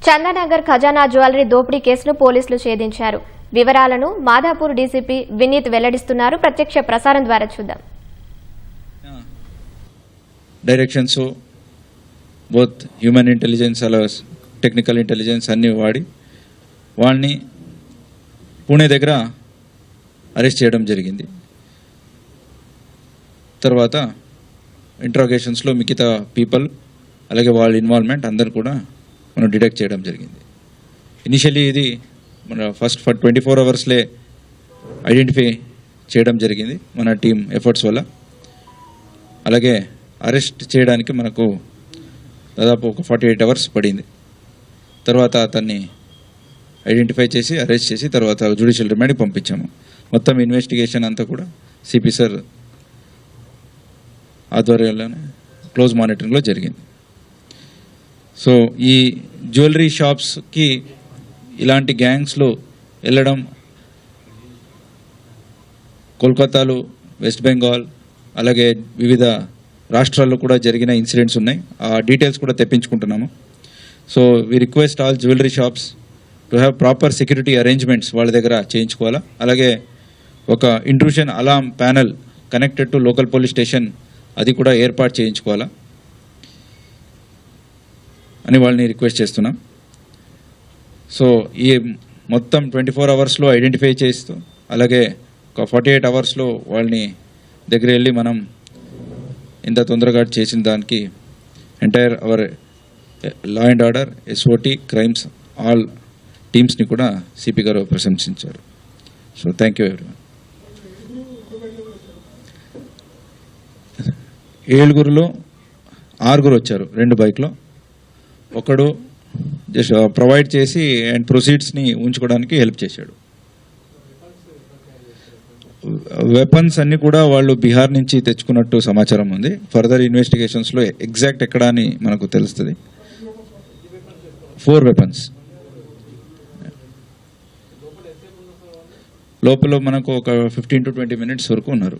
చందానగర్ ఖజానా జ్యువెలరీ దోపిడీ కేసును పోలీసులు ఛేదించారు. వివరాలను మాదాపూర్ డీసీపీ వినీత్ వెల్లడిస్తున్నారు. ప్రత్యక్ష ప్రసారం ద్వారా చూద్దాం. డైరెక్షన్స్ బోత్ హ్యూమన్ ఇంటెలిజెన్స్ అలా టెక్నికల్ ఇంటెలిజెన్స్ అన్నీ వాడి వాళ్ళని పూణే దగ్గర అరెస్ట్ చేయడం జరిగింది. తర్వాత ఇంట్రాగేషన్స్లో మిగతా పీపుల్ అలాగే వాళ్ళ ఇన్వాల్వ్మెంట్ అందరు కూడా మనం డిటెక్ట్ చేయడం జరిగింది. ఇనిషియలీ ఇది మన ఫస్ట్ 24 అవర్స్లే ఐడెంటిఫై చేయడం జరిగింది మన టీమ్ ఎఫర్ట్స్ వల్ల. అలాగే అరెస్ట్ చేయడానికి మనకు దాదాపు ఒక 48 అవర్స్ పడింది. తర్వాత అతన్ని ఐడెంటిఫై చేసి అరెస్ట్ చేసి తర్వాత జ్యుడిషియల్ రిమాండ్కి పంపించాము. మొత్తం ఇన్వెస్టిగేషన్ అంతా కూడా సిపి సార్ ఆధ్వర్యంలోనే క్లోజ్ మానిటరింగ్లో జరిగింది. సో ఈ జ్యువెలరీ షాప్స్కి ఇలాంటి గ్యాంగ్స్లో వెళ్ళడం కోల్కతాలో, వెస్ట్ బెంగాల్ అలాగే వివిధ రాష్ట్రాల్లో కూడా జరిగిన ఇన్సిడెంట్స్ ఉన్నాయి. ఆ డీటెయిల్స్ కూడా తెప్పించుకుంటున్నాము. So we request all jewellery shops to have proper security arrangements వాళ్ళ దగ్గర చేయించుకోవాలా. అలాగే ఒక intrusion alarm panel connected to local police station అది కూడా ఏర్పాటు చేయించుకోవాలా అని వాళ్ళని రిక్వెస్ట్ చేస్తున్నాం. సో ఈ మొత్తం 24 అవర్స్లో ఐడెంటిఫై చేస్తూ అలాగే ఒక 48 అవర్స్లో వాళ్ళని దగ్గర వెళ్ళి మనం ఇంత తొందరగా చేసిన దానికి entire our law and order, SOT, crimes all టీమ్స్ని కూడా సిపి గారు ప్రశంసించారు. So thank you everyone. 7గురులో 6 వచ్చారు 2 బైక్లో. ఒకడు జస్ట్ ప్రొవైడ్ చేసి అండ్ ప్రొసీడ్స్ని ఉంచుకోవడానికి హెల్ప్ చేశాడు. వెపన్స్ అన్ని కూడా వాళ్ళు బీహార్ నుంచి తెచ్చుకున్నట్టు సమాచారం ఉంది. ఫర్దర్ ఇన్వెస్టిగేషన్స్లో ఎగ్జాక్ట్ ఎక్కడ అని మనకు తెలుస్తుంది. 4 వెపన్స్ లోపల మనకు ఒక 15 to 20 minutes వరకు ఉన్నారు.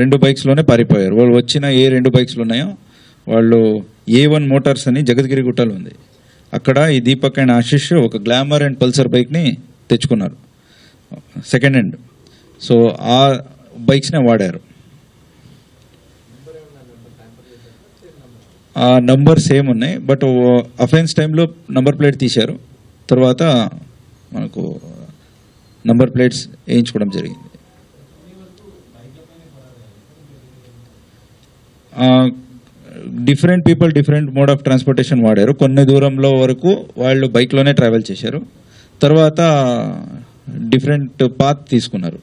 2 బైక్స్లోనే పారిపోయారు. వాళ్ళు వచ్చిన ఏ 2 బైక్స్లు ఉన్నాయో వాళ్ళు A1 మోటార్స్ అని జగద్గిరి గుట్టలో ఉంది. అక్కడ ఈ దీపక్ అండ్ ఆశిష్ ఒక గ్లామర్ అండ్ పల్సర్ బైక్ని తెచ్చుకున్నారు సెకండ్ హ్యాండ్. సో ఆ బైక్స్నే వాడారు. ఆ నంబర్ సేమ్ ఉన్నాయి, బట్ అఫెన్స్ టైంలో నంబర్ ప్లేట్ తీశారు. తర్వాత మనకు నంబర్ ప్లేట్స్ వేయించుకోవడం జరిగింది. Different people different mode of transportation వాడారు. కొన్ని దూరంలో వరకు వాళ్ళు బైక్లోనే ట్రావెల్ చేశారు. తర్వాత డిఫరెంట్ పాత్ తీసుకున్నారు.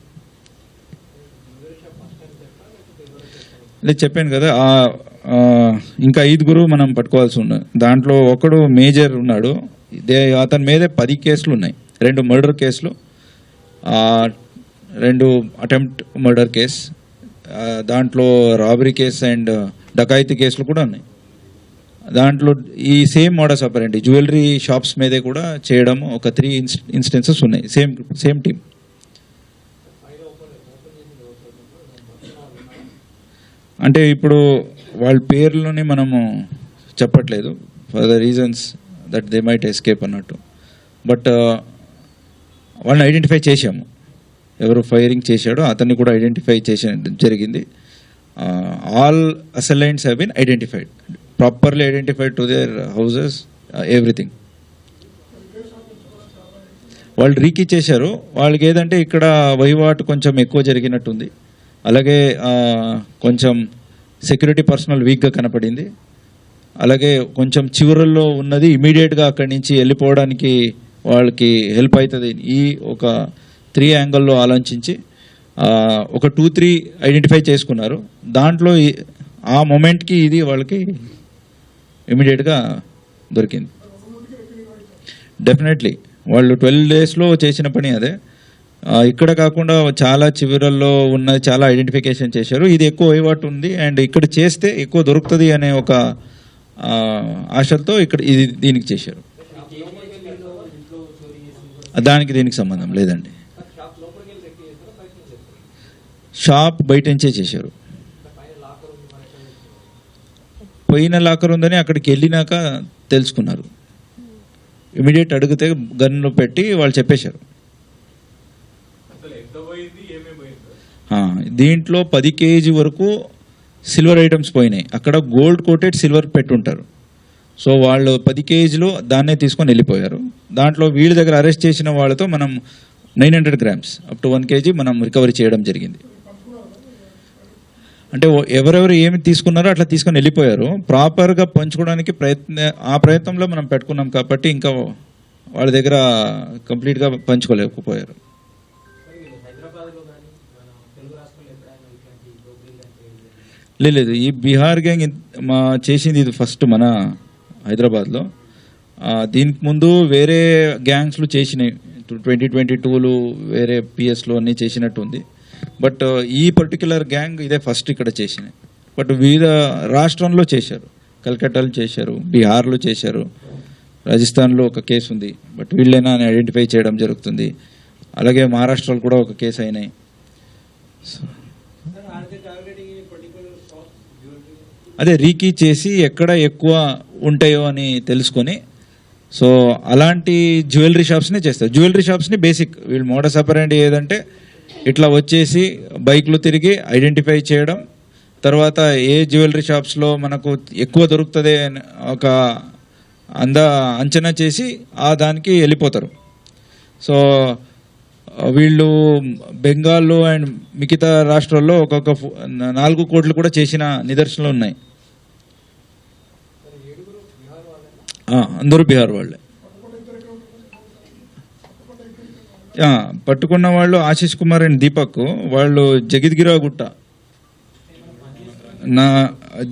నేను చెప్పాను కదా, ఇంకా 5 మనం పట్టుకోవాల్సి ఉన్నది. దాంట్లో ఒకడు మేజర్ ఉన్నాడు. అతని మీదే 10 కేసులు ఉన్నాయి. 2 మర్డర్ కేసులు, 2 అటెంప్ట్ మర్డర్ కేసు, దాంట్లో రాబరీ కేసు అండ్ డకాయితీ కేసులు కూడా ఉన్నాయి. దాంట్లో ఈ same modus operandi jewellery shops మీదే కూడా చేయడం ఒక 3 ఇన్స్టెన్సెస్ ఉన్నాయి. Same team. అంటే ఇప్పుడు వాళ్ళ పేర్లని మనము చెప్పట్లేదు for the reasons that they might escape అన్నట్టు. బట్ వాళ్ళని ఐడెంటిఫై చేశాము. ఎవరు ఫైరింగ్ చేశాడో అతన్ని కూడా ఐడెంటిఫై చేసిన జరిగింది. All assailants have been identified, properly identified to their houses, everything. వాళ్ళు రీకీ చేశారు. వాళ్ళకి ఏదంటే ఇక్కడ వహివాటు కొంచెం ఎక్కువ జరిగినట్టుంది. అలాగే కొంచెం సెక్యూరిటీ పర్సనల్ వీక్గా కనపడింది. అలాగే కొంచెం చివరల్లో ఉన్నది ఇమీడియట్గా అక్కడి నుంచి వెళ్ళిపోవడానికి వాళ్ళకి హెల్ప్ అవుతుంది. ఈ ఒక 3 యాంగిల్లో ఆలోచించి ఒక 2-3 ఐడెంటిఫై చేసుకున్నారు. దాంట్లో ఆ మూమెంట్కి ఇది వాళ్ళకి ఇమీడియట్గా దొరికింది. డెఫినెట్లీ వాళ్ళు 12 daysలో చేసిన పని అదే. ఇక్కడ కాకుండా చాలా చివరల్లో ఉన్న చాలా ఐడెంటిఫికేషన్ చేశారు. ఇది ఎక్కువ వహివాటు ఉంది అండ్ ఇక్కడ చేస్తే ఎక్కువ దొరుకుతుంది అనే ఒక ఆశతో ఇక్కడ ఇది దీనికి చేశారు. దానికి దీనికి సంబంధం లేదండి. షాప్ బయట నుంచే చేశారు. పోయిన లాకర్ ఉందని అక్కడికి వెళ్ళినాక తెలుసుకున్నారు. ఇమీడియట్ అడిగితే గన్ను పెట్టి వాళ్ళు చెప్పేశారు. దీంట్లో 10 కేజీ వరకు సిల్వర్ ఐటమ్స్ పోయినాయి. అక్కడ గోల్డ్ కోటెడ్ సిల్వర్ పెట్టుంటారు. సో వాళ్ళు 10 కేజీలు దాన్నే తీసుకొని వెళ్ళిపోయారు. దాంట్లో వీళ్ళ దగ్గర అరెస్ట్ చేసిన వాళ్ళతో మనం 900 గ్రామ్స్ అప్ టు 1 కేజీ మనం రికవరీ చేయడం జరిగింది. అంటే ఎవరెవరు ఏమి తీసుకున్నారో అట్లా తీసుకొని వెళ్ళిపోయారు. ప్రాపర్గా పంచుకోవడానికి ప్రయత్నంలో మనం పెట్టుకున్నాం కాబట్టి ఇంకా వాళ్ళ దగ్గర కంప్లీట్గా పంచుకోలేకపోయారు. లేదు, ఈ బీహార్ గ్యాంగ్ చేసింది ఇది ఫస్ట్ మన హైదరాబాద్లో. దీనికి ముందు వేరే గ్యాంగ్స్లు చేసినాయి. 2022లో వేరే పిఎస్లో అన్నీ చేసినట్టు ఉంది. బట్ ఈ పర్టికులర్ గ్యాంగ్ ఇదే ఫస్ట్ ఇక్కడ చేసినాయి. బట్ వివిధ రాష్ట్రంలో చేశారు. కల్కట్టాలో చేశారు, బీహార్లో చేశారు, రాజస్థాన్లో ఒక కేసు ఉంది. బట్ వీళ్ళైనా ఐడెంటిఫై చేయడం జరుగుతుంది. అలాగే మహారాష్ట్రలో కూడా ఒక కేసు అయినాయి. అదే రీకీ చేసి ఎక్కడ ఎక్కువ ఉంటాయో అని తెలుసుకొని, సో అలాంటి జ్యువెలరీ షాప్స్ని చేస్తారు. జ్యువెలరీ షాప్స్ని బేసిక్ వీళ్ళు మోడస్ ఆపరెండి ఏదంటే ఇట్లా వచ్చేసి బైక్లు తిరిగి ఐడెంటిఫై చేయడం, తర్వాత ఏ జ్యువెలరీ షాప్స్లో మనకు ఎక్కువ దొరుకుతుంది ఒక అంచనా చేసి దానికి వెళ్ళిపోతారు. సో వీళ్ళు బెంగాల్లో అండ్ మిగతా రాష్ట్రాల్లో ఒక్కొక్క 4 కోట్లు కూడా చేసిన నిదర్శనలు ఉన్నాయి. అందరూ బీహార్ వాళ్ళే. పట్టుకున్న వాళ్ళు ఆశీష్ కుమార్ అండ్ దీపక్, వాళ్ళు జగిద్గిరా గుట్ట.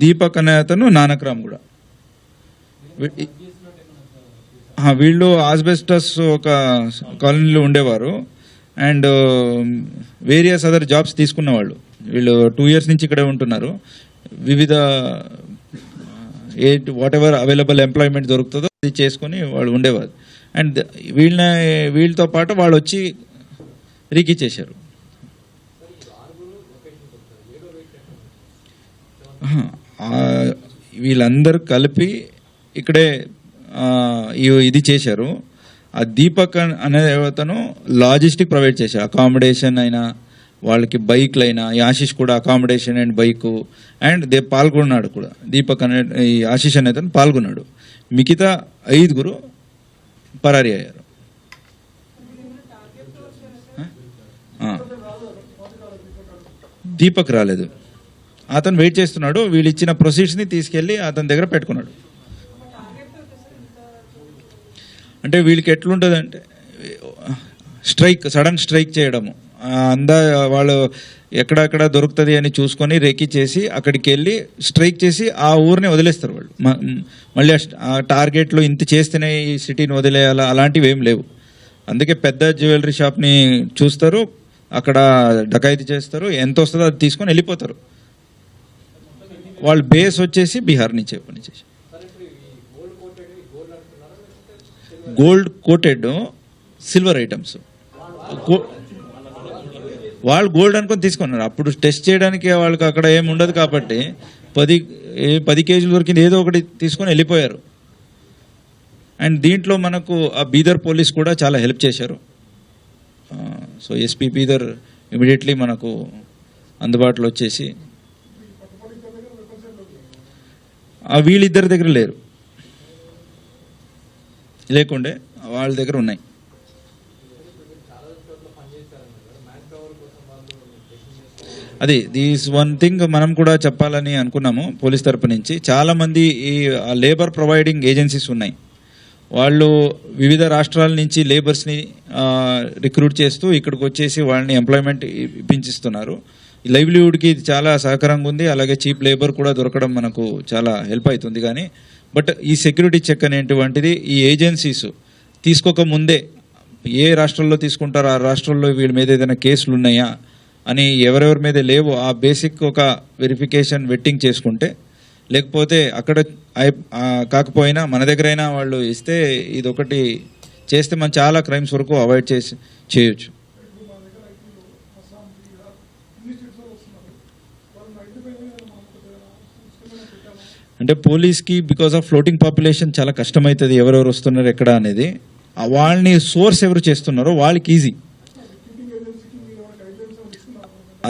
దీపక్ అనే అతను నానక్రామ్ కూడా. వీళ్ళు ఆస్బెస్టస్ ఒక కాలనీలో ఉండేవారు అండ్ వేరియస్ అదర్ జాబ్స్ తీసుకున్న వాళ్ళు. వీళ్ళు 2 years నుంచి ఇక్కడే ఉంటున్నారు. వివిధ వాట్ ఎవర్ అవైలబుల్ ఎంప్లాయ్మెంట్ దొరుకుతుందో అది చేసుకొని వాళ్ళు ఉండేవారు. అండ్ వీళ్ళతో పాటు వాళ్ళు వచ్చి రీకీ చేశారు. వీళ్ళందరూ కలిపి ఇక్కడే ఇది చేశారు. ఆ దీపక్ అనే అతను లాజిస్టిక్ ప్రొవైడ్ చేశారు. అకామిడేషన్ అయినా వాళ్ళకి బైక్లు అయినా, ఈ ఆశీష్ కూడా అకామిడేషన్ అండ్ బైకు అండ్ పాల్గొన్నాడు కూడా. దీపక్ అనే ఈ ఆశీష్ అనే అతను పాల్గొన్నాడు. మిగతా 5 పరారీ అయ్యారు. దీపక్ రాలేదు, అతను వెయిట్ చేస్తున్నాడు. వీళ్ళు ఇచ్చిన ప్రొసీడ్స్ని తీసుకెళ్ళి అతని దగ్గర పెట్టుకున్నాడు. అంటే వీళ్ళకి ఎట్లుంటుంది అంటే సడన్ స్ట్రైక్ చేయడము, వాళ్ళు ఎక్కడెక్కడ దొరుకుతుంది అని చూసుకొని రెక్కి చేసి అక్కడికి వెళ్ళి స్ట్రైక్ చేసి ఆ ఊరిని వదిలేస్తారు వాళ్ళు. మళ్ళీ ఆ టార్గెట్లో ఇంత చేస్తేనే ఈ సిటీని వదిలేయాలా అలాంటివి ఏం లేవు. అందుకే పెద్ద జ్యువెలరీ షాప్ని చూస్తారు, అక్కడ డకాయితీ చేస్తారు, ఎంత వస్తుందో అది తీసుకొని వెళ్ళిపోతారు. వాళ్ళు బేస్ వచ్చేసి బీహార్ నుంచి పనిచేసి గోల్డ్ కోటెడ్ సిల్వర్ ఐటమ్స్. వాళ్ళు గోల్డ్ అనుకొని తీసుకున్నారు. అప్పుడు టెస్ట్ చేయడానికి వాళ్ళకి అక్కడ ఏమి ఉండదు కాబట్టి 10 కేజీల దొరికింది ఏదో ఒకటి తీసుకొని వెళ్ళిపోయారు. అండ్ దీంట్లో మనకు ఆ బీదర్ పోలీస్ కూడా చాలా హెల్ప్ చేశారు. సో ఎస్పీ బీదర్ ఇమీడియట్లీ మనకు అందుబాటులో వచ్చేసి వీళ్ళిద్దరి దగ్గర లేకుండే వాళ్ళ దగ్గర ఉన్నాయి. అది దీస్ వన్ థింగ్ మనం కూడా చెప్పాలని అనుకున్నాము పోలీస్ తరపు నుంచి. చాలామంది ఈ లేబర్ ప్రొవైడింగ్ ఏజెన్సీస్ ఉన్నాయి. వాళ్ళు వివిధ రాష్ట్రాల నుంచి లేబర్స్ని రిక్రూట్ చేస్తూ ఇక్కడికి వచ్చేసి వాళ్ళని ఎంప్లాయ్మెంట్ ఇప్పించిస్తున్నారు. లైవ్లీవుడ్కి ఇది చాలా సహకారంగా ఉంది. అలాగే చీప్ లేబర్ కూడా దొరకడం మనకు చాలా హెల్ప్ అవుతుంది. కానీ బట్ ఈ సెక్యూరిటీ చెక్ అనేటువంటిది ఈ ఏజెన్సీస్ తీసుకోక ముందే ఏ రాష్ట్రంలో తీసుకుంటారో ఆ రాష్ట్రంలో వీళ్ళ మీద ఏదైనా కేసులు ఉన్నాయా అని ఎవరెవరి మీద లేవో ఆ బేసిక్ ఒక వెరిఫికేషన్ వెట్టింగ్ చేసుకుంటే, లేకపోతే అక్కడ కాకపోయినా మన దగ్గరైనా వాళ్ళు ఇస్తే ఇదొకటి చేస్తే మనం చాలా క్రైమ్స్ వరకు అవాయిడ్ చేయొచ్చు. అంటే పోలీస్కి బికాస్ ఆఫ్ ఫ్లోటింగ్ పాపులేషన్ చాలా కష్టమవుతుంది, ఎవరెవరు వస్తున్నారు ఎక్కడ అనేది. వాళ్ళని సోర్స్ ఎవరు చేస్తున్నారో వాళ్ళకి ఈజీ.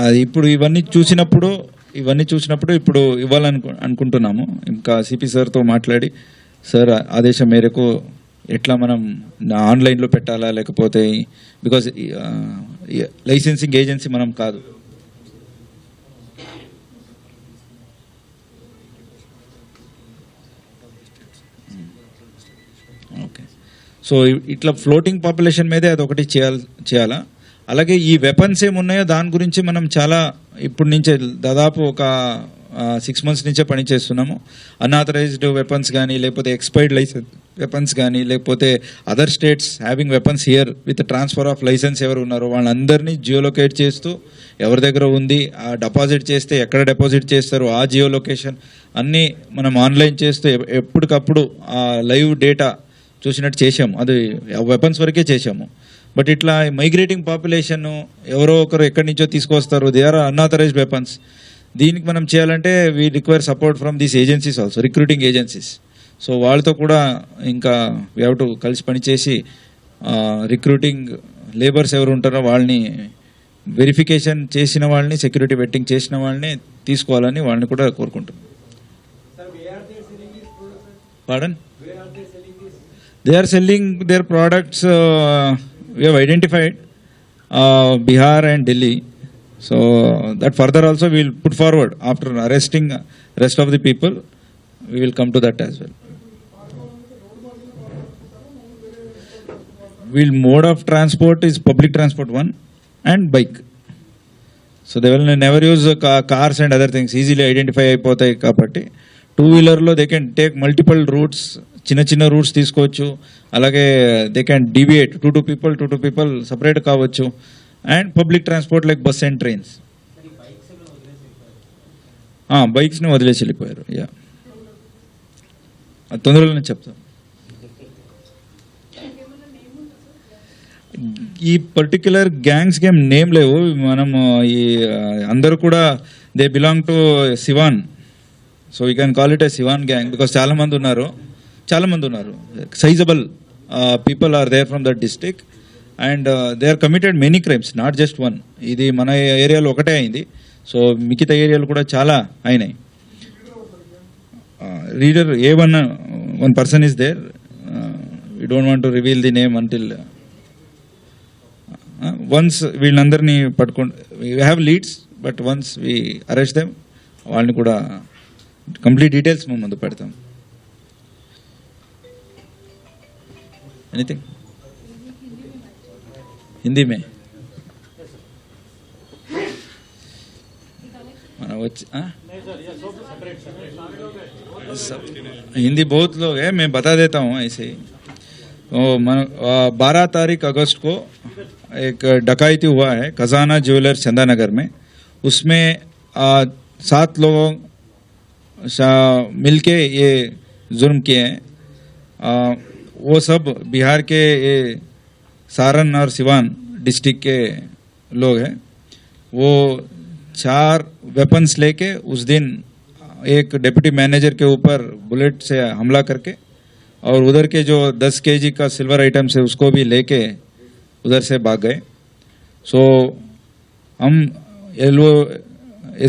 అది ఇప్పుడు ఇవన్నీ చూసినప్పుడు ఇప్పుడు అనుకుంటున్నాము. ఇంకా సిపి సార్తో మాట్లాడి, సార్ ఆదేశం మేరకు ఎట్లా మనం ఆన్లైన్లో పెట్టాలా, లేకపోతే బికాజ్ లైసెన్సింగ్ ఏజెన్సీ మనం కాదు. ఓకే, సో ఇట్లా ఫ్లోటింగ్ పాపులేషన్ మీదే అది ఒకటి చేయాలా. అలాగే ఈ వెపన్స్ ఏమున్నాయో దాని గురించి మనం చాలా ఇప్పటి నుంచే దాదాపు ఒక 6 months నుంచే పనిచేస్తున్నాము. అన్ఆథరైజ్డ్ వెపన్స్ కానీ, లేకపోతే ఎక్స్పైర్డ్ లైసెన్స్ వెపన్స్ కానీ, లేకపోతే other states having weapons here with transfer of licence ఎవరు ఉన్నారో వాళ్ళందరినీ జియోలొకేట్ చేస్తూ ఎవరి దగ్గర ఉంది, ఆ డిపాజిట్ చేస్తే ఎక్కడ డిపాజిట్ చేస్తారు, ఆ జియో లొకేషన్ అన్నీ మనం ఆన్లైన్ చేస్తూ ఎప్పటికప్పుడు ఆ లైవ్ డేటా చూసినట్టు చేసాము. అది వెపన్స్ వరకే చేసాము. బట్ ఇట్లా మైగ్రేటింగ్ పాపులేషన్ ఎవరో ఒకరు ఎక్కడి నుంచో తీసుకొస్తారు, దే ఆర్ అన్ఆథరైజ్డ్ వెపన్స్. దీనికి మనం చేయాలంటే we require support from these agencies also, recruiting agencies. So వాళ్ళతో కూడా ఇంకా వీ హ్యావ్ టు కలిసి పనిచేసి రిక్రూటింగ్ లేబర్స్ ఎవరు ఉంటారో వాళ్ళని వెరిఫికేషన్ చేసిన వాళ్ళని, సెక్యూరిటీ వెట్టింగ్ చేసిన వాళ్ళని తీసుకోవాలని వాళ్ళని కూడా కోరుకుంటున్నాం. Pardon? They are selling their products, we have identified Bihar and Delhi. So that further also we will put forward after arresting rest of the people. We will come to that as well. Mode of transport is public transport one and bike. So they will never use cars and other things. Easily identify అయిపోతాయి కాబట్టి 2-wheelerలో they can take multiple routes. చిన్న routes తీసుకోవచ్చు. అలాగే they can deviate 2 people separate కావచ్చు. And public transport like bus and trains. బైక్స్ని వదిలేసి వెళ్ళిపోయారు. యా, తొందరలోనే చెప్తాం. ఈ పర్టిక్యులర్ గ్యాంగ్స్కి ఏం నేమ్ లేవు. మనం ఈ అందరూ కూడా they belong to Siwan. So we can call it a Siwan gang because చాలా మంది ఉన్నారు. Sizeable people are there from that district and they are committed many crimes, not just one. ఇది మన ఏరియాలో ఒకటే అయింది. సో మిగతా ఏరియాలు కూడా చాలా అయినాయి. Leader one person is there. We don't want to reveal the name until once వీళ్ళందరినీ పట్టుకోండి. we have leads, but once we arrest them వాళ్ళని కూడా కంప్లీట్ డీటెయిల్స్ మేము ముందు పెడతాం. एनीथिंग हिंदी में हिंदी बहुत लोग हैं, मैं बता देता हूँ ऐसे ही. 12 तारीख अगस्त को एक डकैती हुआ है खजाना ज्वेलर्स चंदानगर में. उसमें 7 लोगों मिलके ये जुर्म किए हैं. वो सब बिहार के सारण और सिवान डिस्ट्रिक्ट के लोग हैं. वो 4 वेपन्स लेके उस दिन एक डिप्टी मैनेजर के ऊपर बुलेट से हमला करके और उधर के जो 10 kg का सिल्वर आइटम्स है उसको भी लेके उधर से भाग गए. सो हम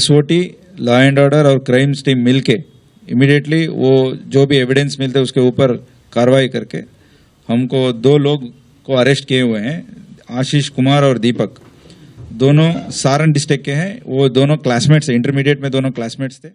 SOT लॉ एंड ऑर्डर और क्राइम्स टीम मिलके इमीडिएटली वो जो भी एविडेंस मिलते हैं उसके ऊपर कार्रवाई करके हमको 2 लोग को अरेस्ट किए हुए हैं. आशीष कुमार और दीपक, दोनों सारण डिस्ट्रिक्ट के हैं. वो दोनों क्लासमेट्स, इंटरमीडिएट में दोनों क्लासमेट्स थे.